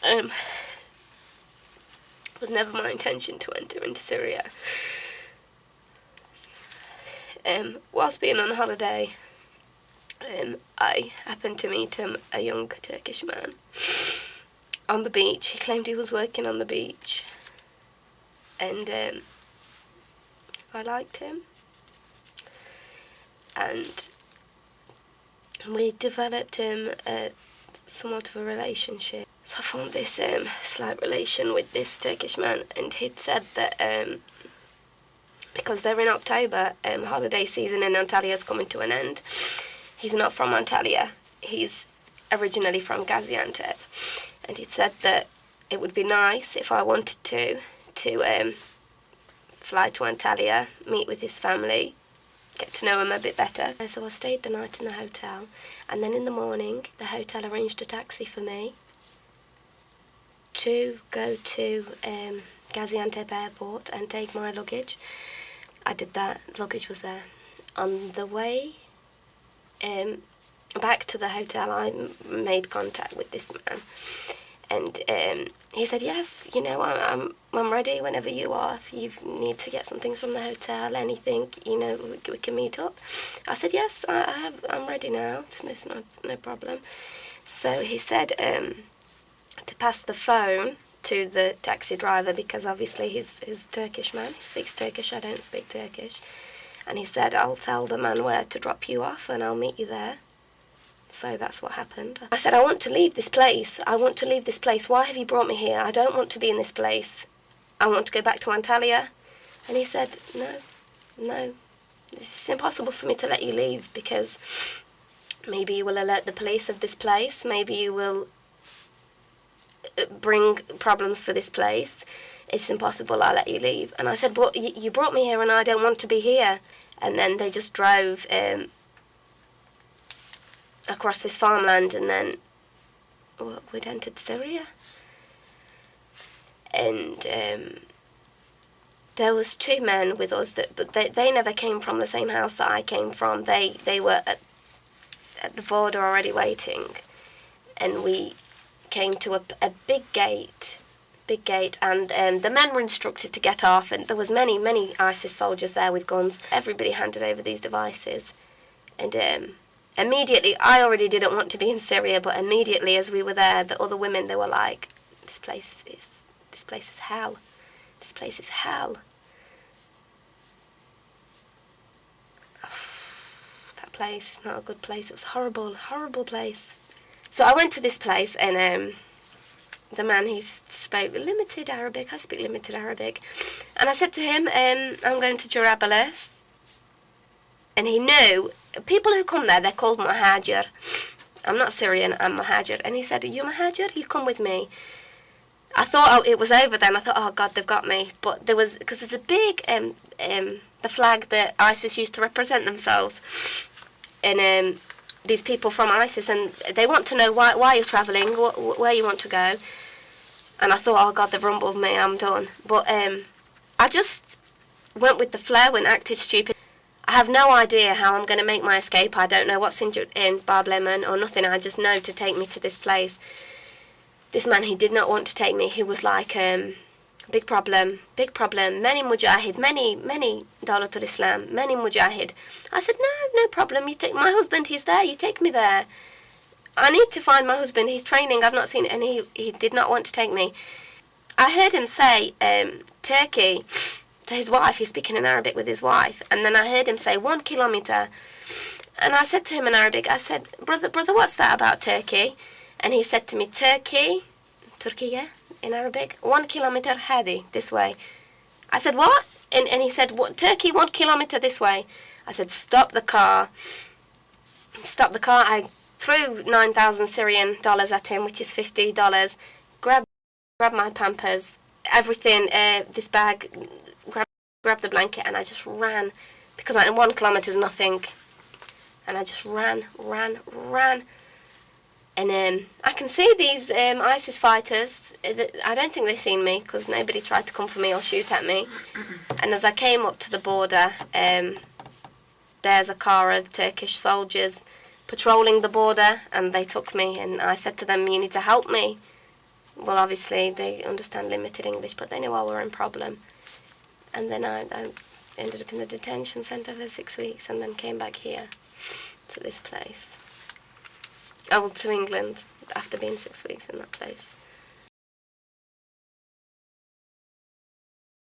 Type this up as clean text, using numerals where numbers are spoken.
It was never my intention to enter into Syria. Whilst being on holiday, I happened to meet a young Turkish man on the beach. He claimed he was working on the beach, and I liked him, and we developed somewhat of a relationship. So I formed this slight relation with this Turkish man, and he'd said that because they're in October, holiday season in Antalya is coming to an end. He's not from Antalya. He's originally from Gaziantep, and he'd said that it would be nice if I wanted to fly to Antalya, meet with his family, get to know him a bit better. So I stayed the night in the hotel, and then in the morning the hotel arranged a taxi for me to go to Gaziantep airport and take my luggage. I did that. Luggage was there. On the way back to the hotel, I made contact with this man, and he said, yes, you know, I'm ready whenever you are. If you need to get some things from the hotel, anything, you know, we can meet up. I said, yes, I'm ready now. It's no problem. So he said to pass the phone to the taxi driver, because obviously he's a Turkish man. He speaks Turkish. I don't speak Turkish. And he said, I'll tell the man where to drop you off and I'll meet you there. So that's what happened. I said, I want to leave this place. I want to leave this place. Why have you brought me here? I don't want to be in this place. I want to go back to Antalya. And he said, no, it's impossible for me to let you leave, because maybe you will alert the police of this place. Maybe you will bring problems for this place. It's impossible. I'll let you leave. And I said, but you brought me here and I don't want to be here. And then they just drove across this farmland, and then we'd entered Syria. And there was two men with us, but they never came from the same house that I came from. They were at the border already waiting, and we came to a big gate, and the men were instructed to get off, and there was many ISIS soldiers there with guns. Everybody handed over these devices, and immediately, I already didn't want to be in Syria, but immediately as we were there, the other women, they were like, this place is hell. This place is hell. That place is not a good place. It was a horrible place. So I went to this place, and the man, he spoke limited Arabic. I speak limited Arabic. And I said to him, I'm going to Jarablus. And he knew, people who come there, they're called Muhajir. I'm not Syrian, I'm Muhajir. And he said, you Muhajir? You come with me. I thought it was over then. I thought, oh God, they've got me. But there was, because there's a big, the flag that ISIS used to represent themselves. And these people from ISIS, and they want to know why you're travelling, where you want to go. And I thought, oh God, they've rumbled me, I'm done. But I just went with the flow and acted stupid. I have no idea how I'm going to make my escape. I don't know what's in Bab Lemon or nothing. I just know to take me to this place. This man, he did not want to take me. He was like, big problem, many mujahid, many Dawlatul Islam, many mujahid. I said, no problem. You take my husband, he's there, you take me there. I need to find my husband, he's training, I've not seen it, and he did not want to take me. I heard him say, Turkey, to his wife. He's speaking in Arabic with his wife, and then I heard him say 1 kilometer, and I said to him in Arabic, I said, brother, what's that about Turkey? And he said to me, Turkiye in Arabic, 1 kilometer hadi, this way. I said, what? And he said, what? Turkey, 1 kilometer this way. I said, stop the car. I threw 9,000 Syrian dollars at him, which is $50. Grabbed my Pampers, everything, this bag, grabbed the blanket, and I just ran, because 1 kilometer is nothing, and I just ran, and I can see these ISIS fighters. I don't think they've seen me, because nobody tried to come for me or shoot at me. And as I came up to the border, there's a car of Turkish soldiers patrolling the border, and they took me, and I said to them, you need to help me. well, obviously they understand limited English, but they knew I were in problem. And then I ended up in the detention centre for 6 weeks, and then came back here to this place. Oh, well, to England after being 6 weeks in that place.